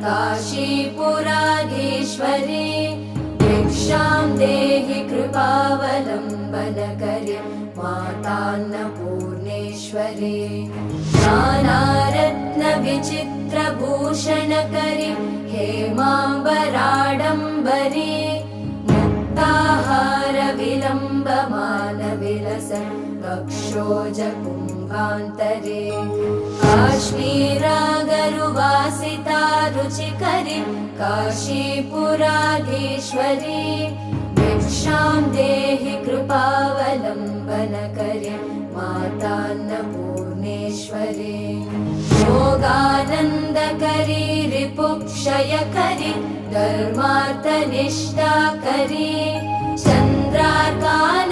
काशीपुराधीश्वरी भिक्षां देहि कृपावलम्बनकरी मातान्नपूर्णेश्वरी नानारत्नविचित्रभूषणकरी हेमाम्बराडम्बरी मुक्ताहारविलम्बमानविलसन् वक्षोजकुम्भान्तरे काश्मीरागरुवासिता रुचिकरी काशीपुराधीश्वरी भिक्षां देहि कृपावलम्बनकरी मातान्नपूर्णेश्वरी योगानन्दकरी रिपुक्षयकरी धर्मार्थनिष्ठाकरी चन्द्रार्कान